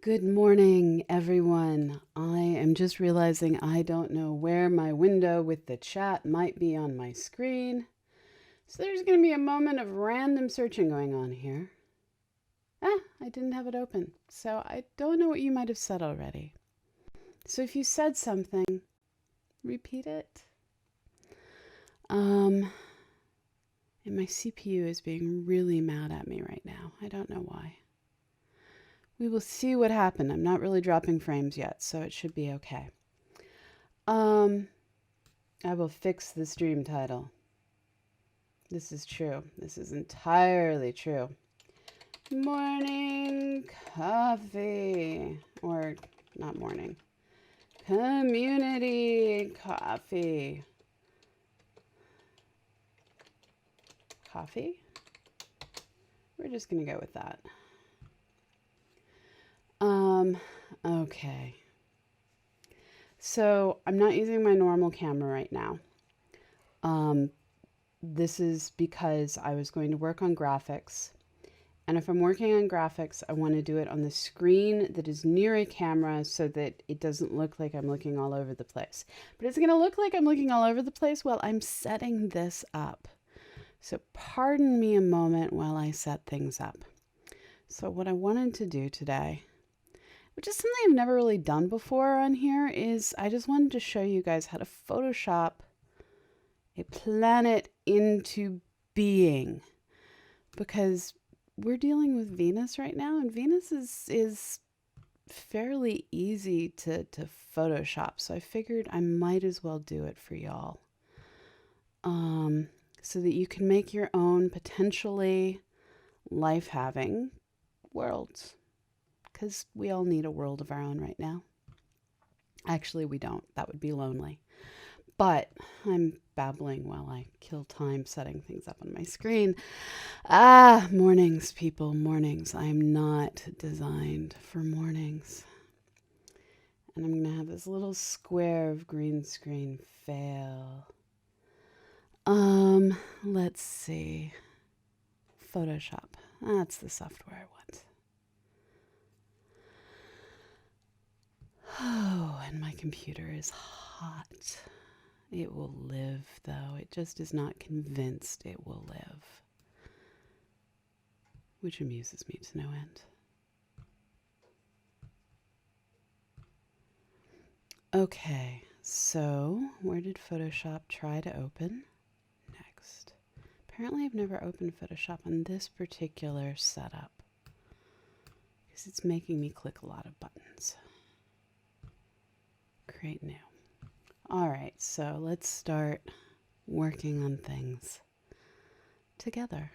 Good morning, everyone. I am just realizing I don't know where my window with the chat might be on my screen. So there's going to be a moment of random searching going on here. I didn't have it open. So I don't know what you might have said already. So if you said something, repeat it. And my CPU is being really mad at me right now. I don't know why. We will see what happened. I'm not really dropping frames yet, so it should be okay. I will fix the stream title. This is true. This is entirely true. Morning coffee. Or not morning. Community coffee. Coffee? We're just going to go with that. Okay. So I'm not using my normal camera right now. This is because I was going to work on graphics. And if I'm working on graphics, I want to do it on the screen that is near a camera so that it doesn't look like I'm looking all over the place. But it's going to look like I'm looking all over the place while I'm setting this up. So pardon me a moment while I set things up. So what I wanted to do today, which is something I've never really done before on here, is I just wanted to show you guys how to Photoshop a planet into being, because we're dealing with Venus right now, and Venus is fairly easy to Photoshop. So I figured I might as well do it for y'all, so that you can make your own potentially life-having worlds, because we all need a world of our own right now. Actually, we don't. That would be lonely. But I'm babbling while I kill time setting things up on my screen. Mornings, people, mornings. I am not designed for mornings. And I'm going to have this little square of green screen fail. Let's see. Photoshop. That's the software I want. Oh, and my computer is hot. It will live, though. It just is not convinced it will live, which amuses me to no end. Okay, so where did Photoshop try to open? Next. Apparently I've never opened Photoshop on this particular setup, because it's making me click a lot of buttons. Create new. All right, so let's start working on things together.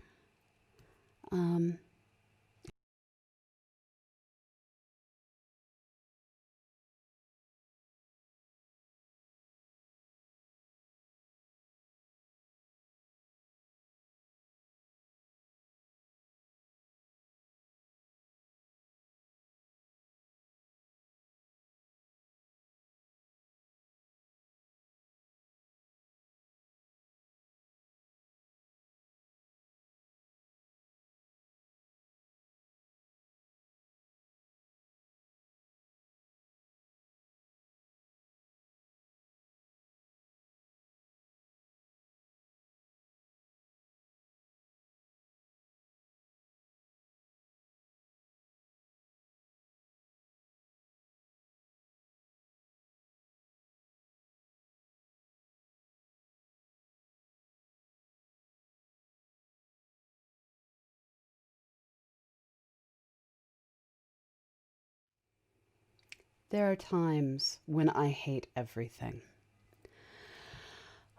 There are times when I hate everything.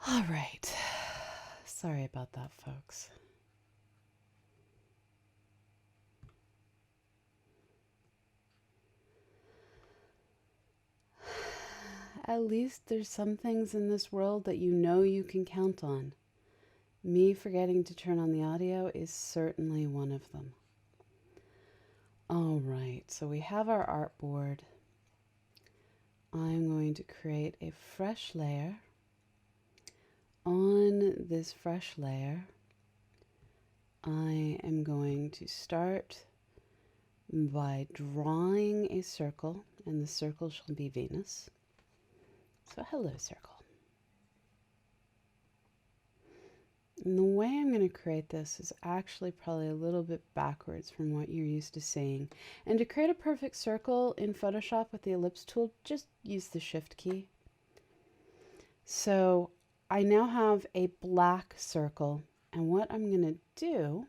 All right. Sorry about that, folks. At least there's some things in this world that you know you can count on. Me forgetting to turn on the audio is certainly one of them. All right, so we have our artboard. I'm going to create a fresh layer. On this fresh layer, I am going to start by drawing a circle, and the circle shall be Venus. So hello, circle. And the way I'm going to create this is actually probably a little bit backwards from what you're used to seeing. And to create a perfect circle in Photoshop with the ellipse tool, just use the Shift key. So I now have a black circle, and what I'm going to do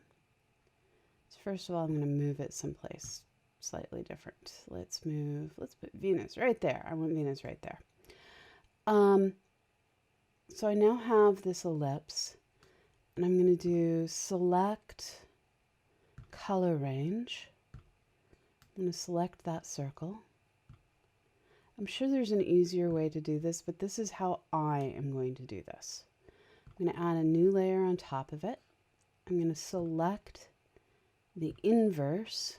is, first of all, I'm going to move it someplace slightly different. Let's put Venus right there. I want Venus right there. So I now have this ellipse, and I'm going to do select color range. I'm going to select that circle. I'm sure there's an easier way to do this, but this is how I am going to do this. I'm going to add a new layer on top of it. I'm going to select the inverse.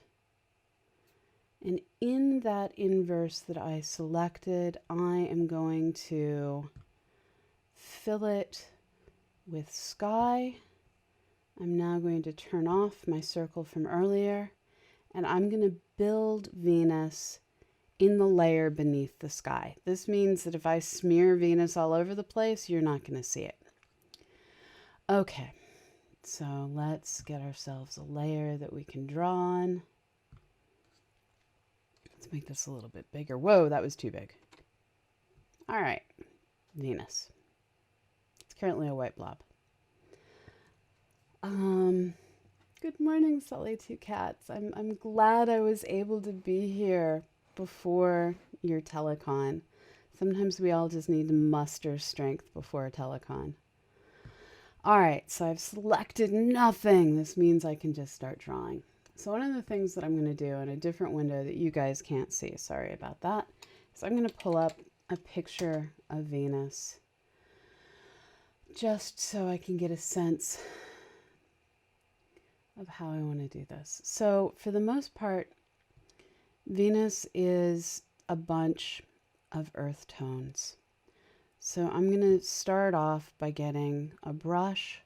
And in that inverse that I selected, I am going to fill it with sky. I'm now going to turn off my circle from earlier, and I'm going to build Venus in the layer beneath the sky. This means that if I smear Venus all over the place, you're not going to see it. Okay, so let's get ourselves a layer that we can draw on. Let's make this a little bit bigger. Whoa, that was too big. All right, Venus. It's currently a white blob. Good morning, Sully Two Cats. I'm glad I was able to be here before your telecon. Sometimes we all just need to muster strength before a telecon. All right, so I've selected nothing. This means I can just start drawing. So one of the things that I'm going to do in a different window that you guys can't see, sorry about that, is I'm going to pull up a picture of Venus just so I can get a sense of how I want to do this. So for the most part, Venus is a bunch of earth tones. So I'm going to start off by getting a brush,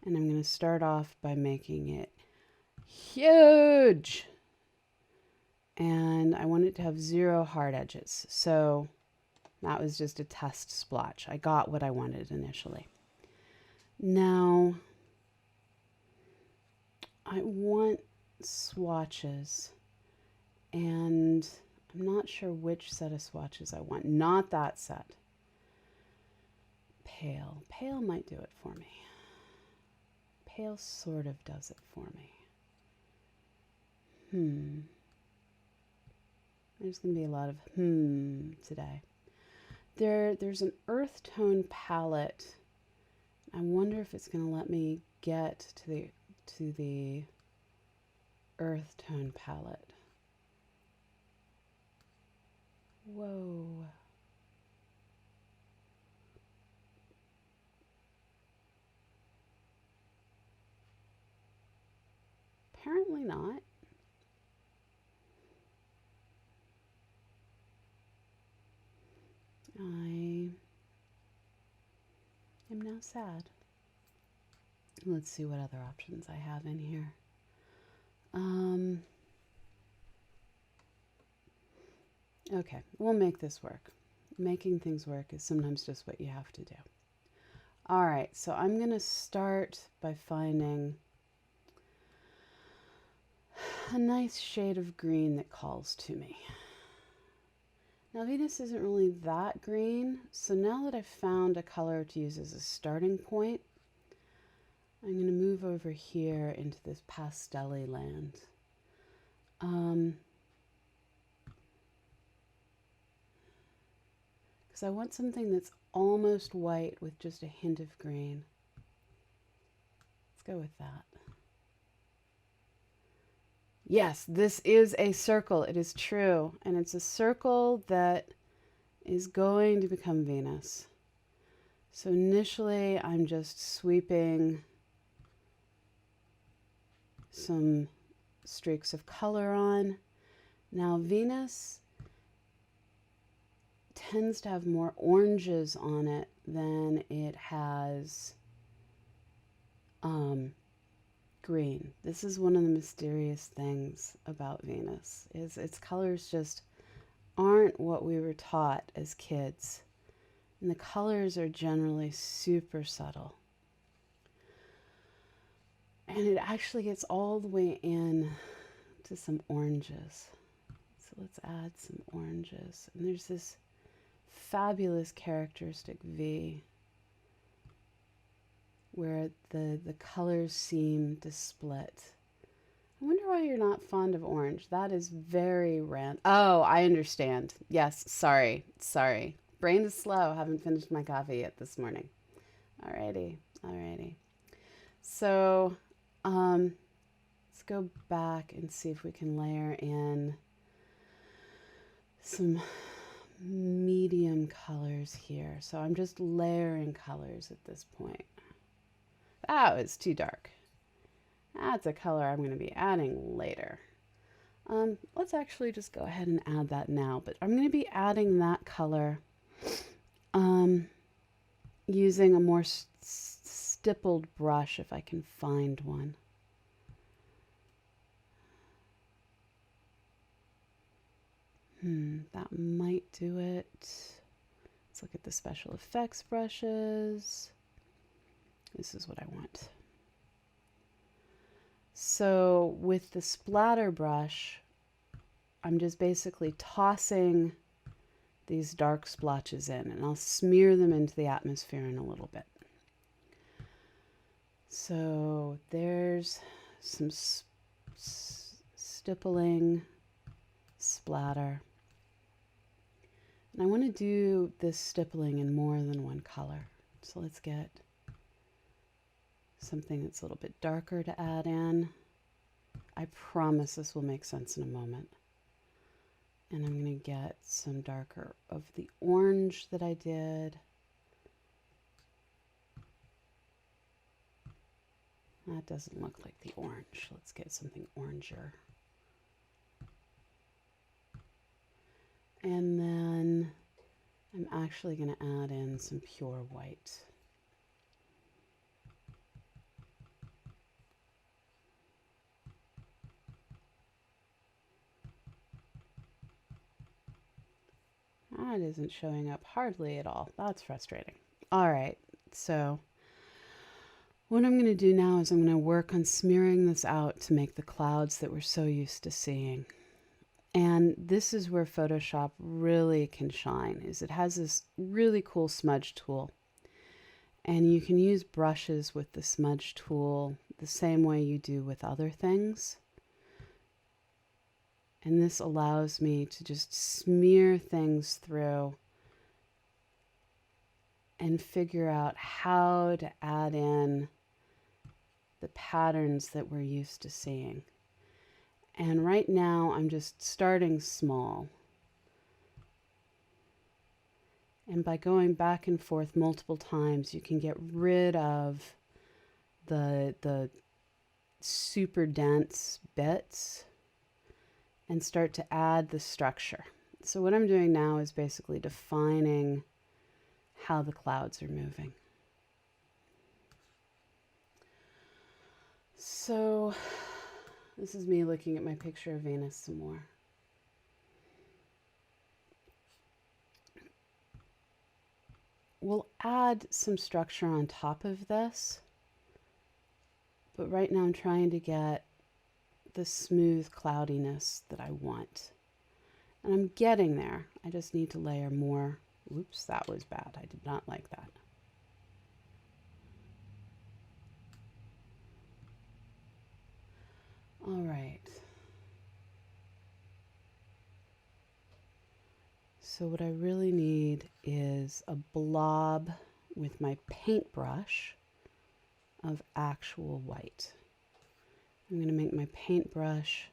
and I'm going to start off by making it huge. And I want it to have 0 hard edges. So that was just a test splotch. I got what I wanted initially. Now, I want swatches, and I'm not sure which set of swatches I want. Not that set. Pale. Pale might do it for me. Pale sort of does it for me. There's going to be a lot of today. There's an earth tone palette. I wonder if it's going to let me get to the earth tone palette. Whoa. Apparently not. I am now sad. Let's see what other options I have in here. Okay, we'll make this work. Making things work is sometimes just what you have to do. All right, so I'm going to start by finding a nice shade of green that calls to me. Now Venus isn't really that green, so now that I've found a color to use as a starting point, I'm going to move over here into this pastel-y land. Because I want something that's almost white with just a hint of green. Let's go with that. Yes, this is a circle. It is true. And it's a circle that is going to become Venus. So initially, I'm just sweeping some streaks of color on. Now, Venus tends to have more oranges on it than it has green. This is one of the mysterious things about Venus, is its colors just aren't what we were taught as kids. And the colors are generally super subtle. And it actually gets all the way in to some oranges. So let's add some oranges. And there's this fabulous characteristic V where the colors seem to split. I wonder why you're not fond of orange. That is very random. Oh, I understand. Yes, sorry. Brain is slow. Haven't finished my coffee yet this morning. Alrighty. So, let's go back and see if we can layer in some medium colors here. So I'm just layering colors at this point. That was too dark. That's a color I'm going to be adding later. Let's actually just go ahead and add that now, but I'm going to be adding that color using a more stippled brush if I can find one. That might do it. Let's look at the special effects brushes. This is what I want. So with the splatter brush, I'm just basically tossing these dark splotches in, and I'll smear them into the atmosphere in a little bit. So there's some stippling splatter. And I want to do this stippling in more than one color. So let's get something that's a little bit darker to add in. I promise this will make sense in a moment. And I'm going to get some darker of the orange that I did. That doesn't look like the orange. Let's get something oranger. And then I'm actually going to add in some pure white. That isn't showing up hardly at all. That's frustrating. All right, so what I'm going to do now is I'm going to work on smearing this out to make the clouds that we're so used to seeing. And this is where Photoshop really can shine, is it has this really cool smudge tool. And you can use brushes with the smudge tool the same way you do with other things. And this allows me to just smear things through and figure out how to add in the patterns that we're used to seeing. And right now I'm just starting small. And by going back and forth multiple times, you can get rid of the super dense bits and start to add the structure. So what I'm doing now is basically defining how the clouds are moving. So this is me looking at my picture of Venus some more. We'll add some structure on top of this, but right now I'm trying to get the smooth cloudiness that I want. And I'm getting there. I just need to layer more. Oops, that was bad. I did not like that. All right. So what I really need is a blob with my paintbrush of actual white. I'm going to make my paintbrush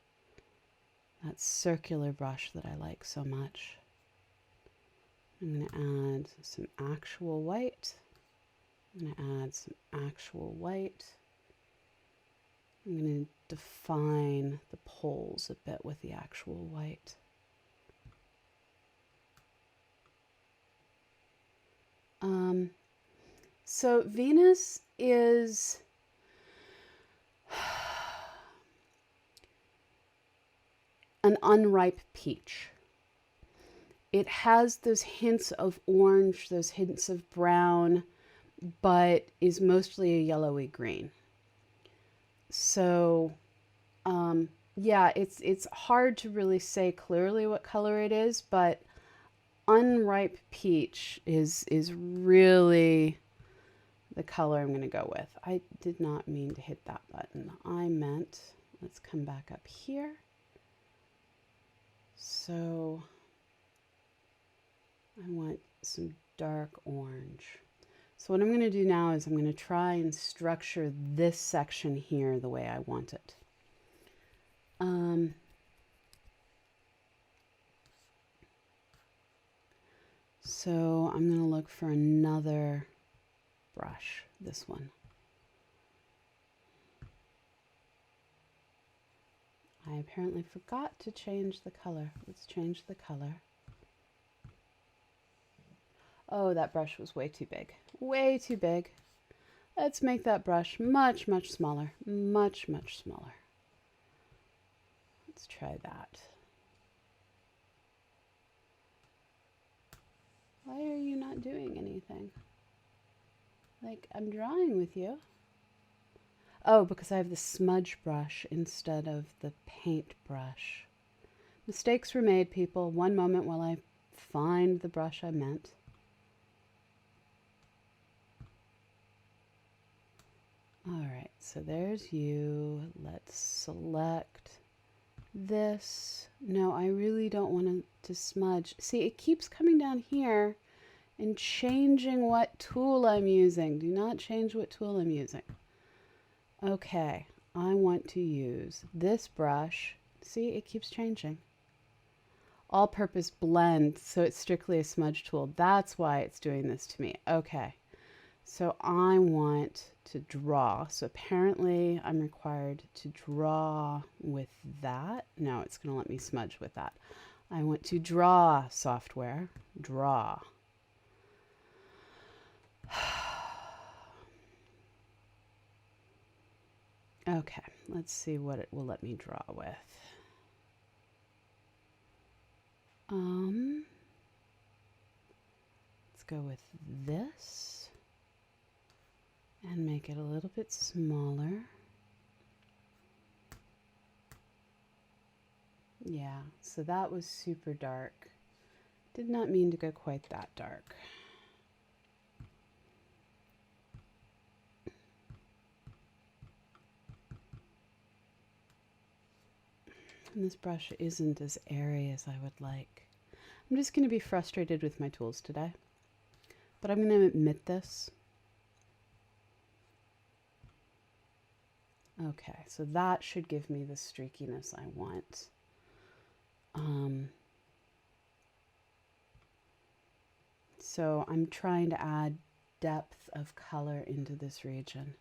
that circular brush that I like so much. I'm going to add some actual white. I'm going to add some actual white. I'm going to define the poles a bit with the actual white. So Venus is an unripe peach. It has those hints of orange, those hints of brown, but is mostly a yellowy green. So, yeah, it's hard to really say clearly what color it is, but unripe peach is really the color I'm going to go with. I did not mean to hit that button. I meant, let's come back up here. So I want some dark orange. So what I'm going to do now is I'm going to try and structure this section here the way I want it. So I'm going to look for another brush, this one. I apparently forgot to change the color. Let's change the color. Oh, that brush was way too big. Way too big. Let's make that brush much, much smaller. Much, much smaller. Let's try that. Why are you not doing anything? Like, I'm drawing with you. Oh, because I have the smudge brush instead of the paint brush. Mistakes were made, people. One moment while I find the brush I meant. All right, so there's you. Let's select this. No, I really don't want to smudge. See, it keeps coming down here and changing what tool I'm using. Do not change what tool I'm using. Okay, I want to use this brush. See, it keeps changing. All-purpose blend, so it's strictly a smudge tool. That's why it's doing this to me. Okay, so I want to draw. So apparently I'm required to draw with that. No, it's going to let me smudge with that. I want to draw software. Draw. Okay, let's see what it will let me draw with. Let's go with this and make it a little bit smaller. Yeah, so that was super dark. Did not mean to go quite that dark. And this brush isn't as airy as I would like. I'm just going to be frustrated with my tools today. But I'm going to admit this. Okay, so that should give me the streakiness I want. So I'm trying to add depth of color into this region.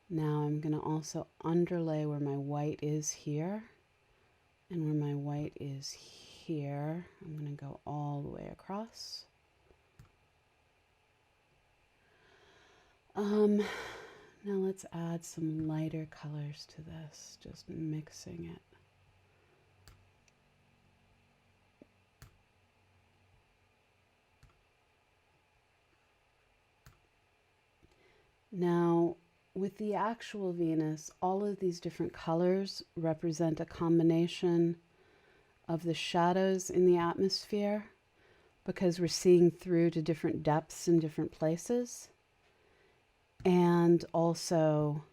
Now I'm going to also underlay where my white is here. And where my white is here, I'm going to go all the way across. Now let's add some lighter colors to this, just mixing it. Now, with the actual Venus, all of these different colors represent a combination of the shadows in the atmosphere, because we're seeing through to different depths in different places, and also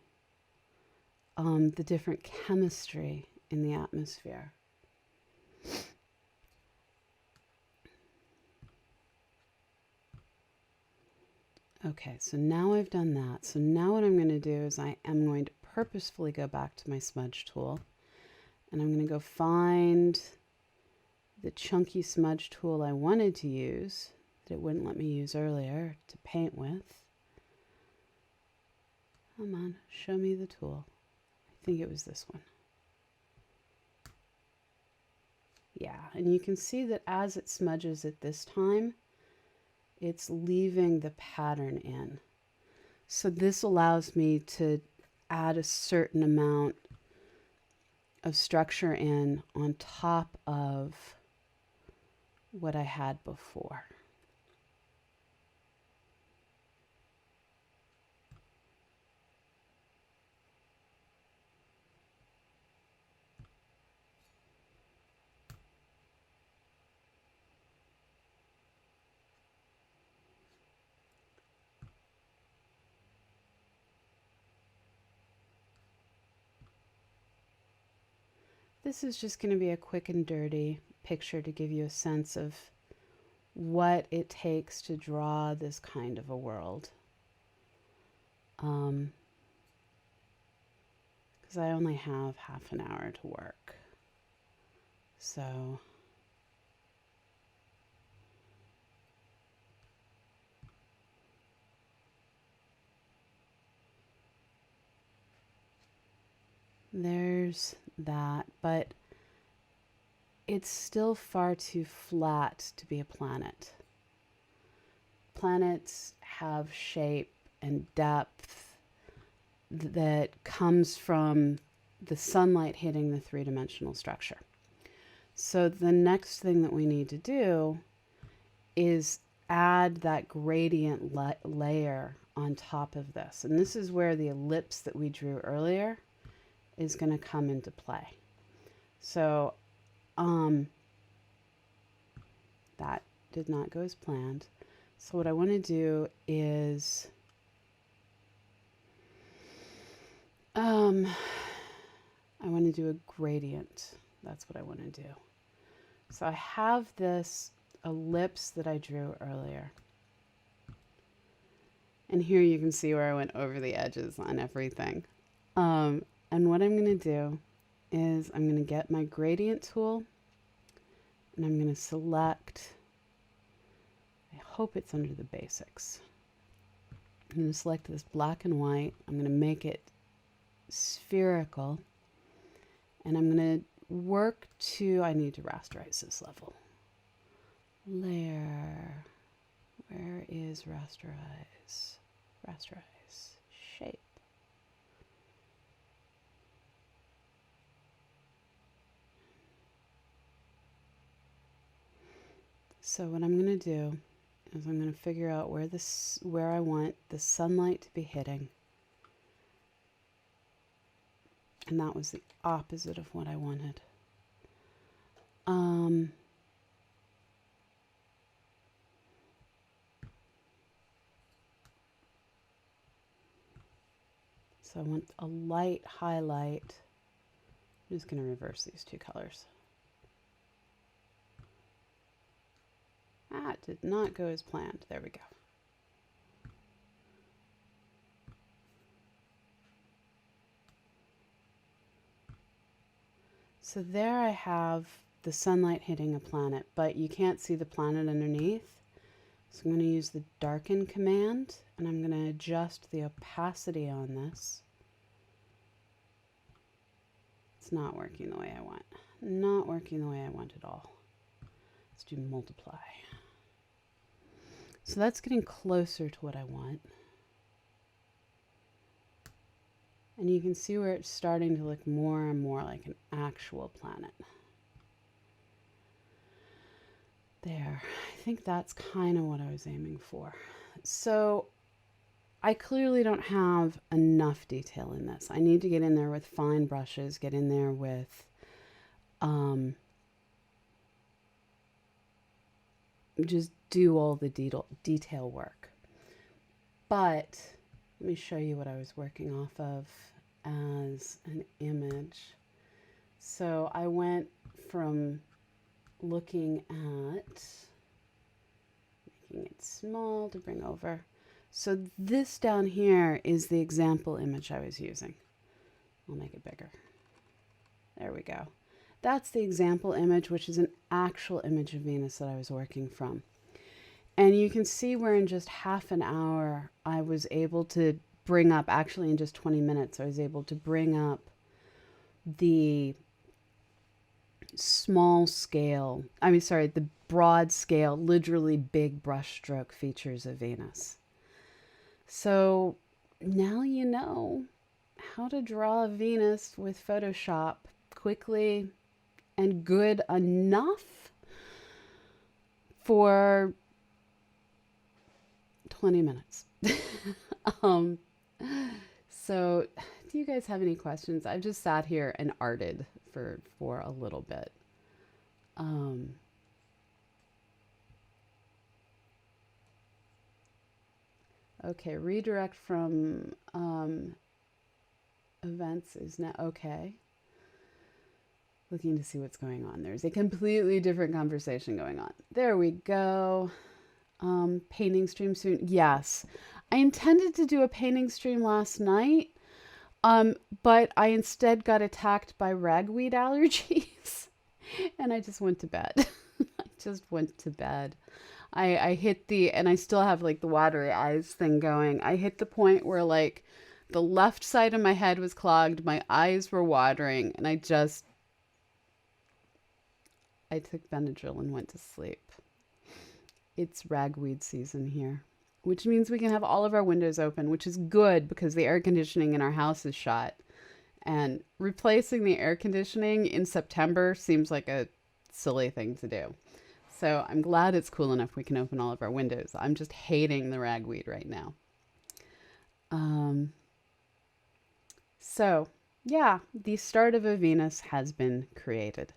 the different chemistry in the atmosphere. Okay, so now I've done that. So now what I'm going to do is I am going to purposefully go back to my smudge tool, and I'm going to go find the chunky smudge tool I wanted to use that it wouldn't let me use earlier to paint with. Come on, show me the tool. I think it was this one. Yeah, and you can see that as it smudges at this time, it's leaving the pattern in. So this allows me to add a certain amount of structure in on top of what I had before. This is just going to be a quick and dirty picture to give you a sense of what it takes to draw this kind of a world. Because I only have half an hour to work. So there's that, but it's still far too flat to be a planet. Planets have shape and depth that comes from the sunlight hitting the three-dimensional structure. So the next thing that we need to do is add that gradient layer on top of this. And this is where the ellipse that we drew earlier is going to come into play. So that did not go as planned. So what I want to do is I want to do a gradient. That's what I want to do. So I have this ellipse that I drew earlier. And here you can see where I went over the edges on everything. And what I'm going to do is I'm going to get my gradient tool and I'm going to select, I hope it's under the basics. I'm going to select this black and white. I'm going to make it spherical. And I'm going to work to, I need to rasterize this level. Layer, where is rasterize? Rasterize, shape. So what I'm going to do is I'm going to figure out where I want the sunlight to be hitting. And that was the opposite of what I wanted. So I want a light highlight. I'm just going to reverse these two colors. That did not go as planned. There we go. So there I have the sunlight hitting a planet, but you can't see the planet underneath. So I'm going to use the darken command, and I'm going to adjust the opacity on this. It's not working the way I want. Not working the way I want at all. Let's do multiply. So that's getting closer to what I want. And you can see where it's starting to look more and more like an actual planet. There. I think that's kind of what I was aiming for. So I clearly don't have enough detail in this. I need to get in there with fine brushes, get in there with just do all the detail work. But let me show you what I was working off of as an image. So I went from looking at making it small to bring over. So this down here is the example image I was using. I'll make it bigger. There we go. That's the example image, which is an actual image of Venus that I was working from. And you can see where in just half an hour, I was able to bring up, actually in just 20 minutes, I was able to bring up the small scale, the broad scale, literally big brushstroke features of Venus. So now you know how to draw Venus with Photoshop quickly and good enough for 20 minutes. um, so do you guys have any questions? I've just sat here and arted for a little bit. Okay, redirect from events is now okay. Looking to see what's going on. There's a completely different conversation going on. There we go. Painting stream soon. Yes, I intended to do a painting stream last night, but I instead got attacked by ragweed allergies, and I just went to bed. I just went to bed. I hit and I still have like the watery eyes thing going. I hit the point where like the left side of my head was clogged, my eyes were watering, and I took Benadryl and went to sleep. It's ragweed season here, which means we can have all of our windows open, which is good because the air conditioning in our house is shot. And replacing the air conditioning in September seems like a silly thing to do. So I'm glad it's cool enough we can open all of our windows. I'm just hating the ragweed right now. So yeah, the start of a Venus has been created.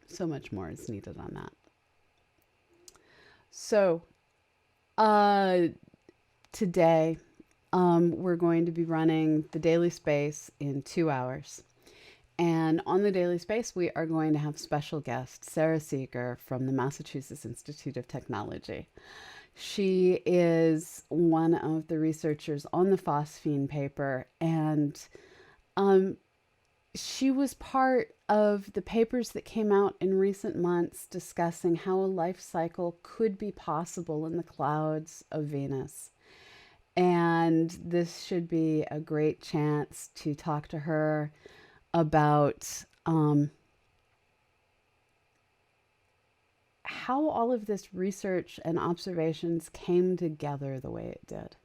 So much more is needed on that. So today we're going to be running the Daily Space in 2 hours. And on the Daily Space, we are going to have special guest, Sarah Seeger from the Massachusetts Institute of Technology. She is one of the researchers on the phosphine paper, and she was part of the papers that came out in recent months discussing how a life cycle could be possible in the clouds of Venus. And this should be a great chance to talk to her about how all of this research and observations came together the way it did.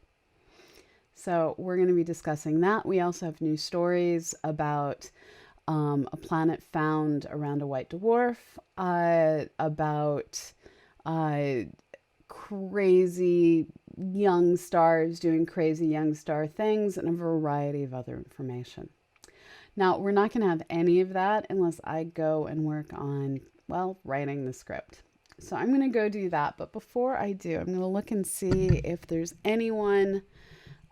So we're going to be discussing that. We also have new stories about a planet found around a white dwarf, about crazy young stars doing crazy young star things, and a variety of other information. Now, we're not going to have any of that unless I go and work on, well, writing the script. So I'm going to go do that. But before I do, I'm going to look and see if there's anyone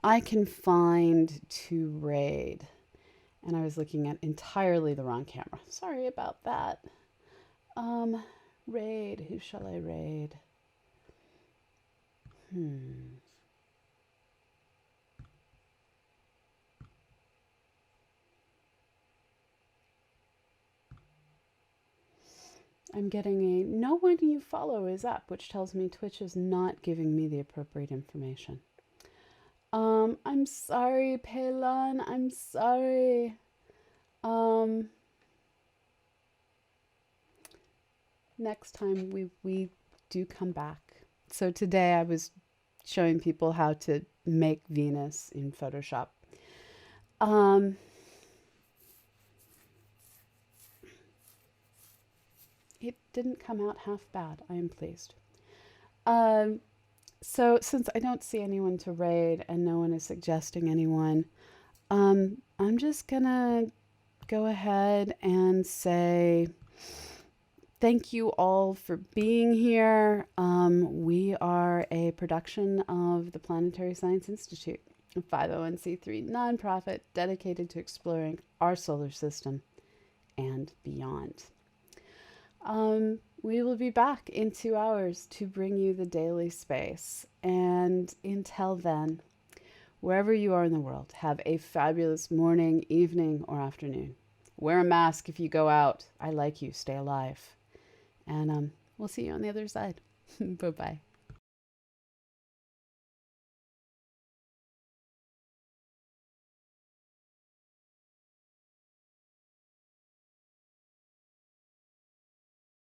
I can find to raid. And I was looking at entirely the wrong camera. Sorry about that. Raid. Who shall I raid? I'm getting a no one you follow is up, which tells me Twitch is not giving me the appropriate information. I'm sorry, Pelan. I'm sorry. Next time we do come back. So today I was showing people how to make Venus in Photoshop. It didn't come out half bad. I am pleased. So since I don't see anyone to raid and no one is suggesting anyone, I'm just gonna go ahead and say thank you all for being here. We are a production of the Planetary Science Institute, a 501c3 nonprofit dedicated to exploring our solar system and beyond. We will be back in 2 hours to bring you the Daily Space. And until then, wherever you are in the world, have a fabulous morning, evening, or afternoon. Wear a mask if you go out. I like you. Stay alive. And we'll see you on the other side. Bye-bye.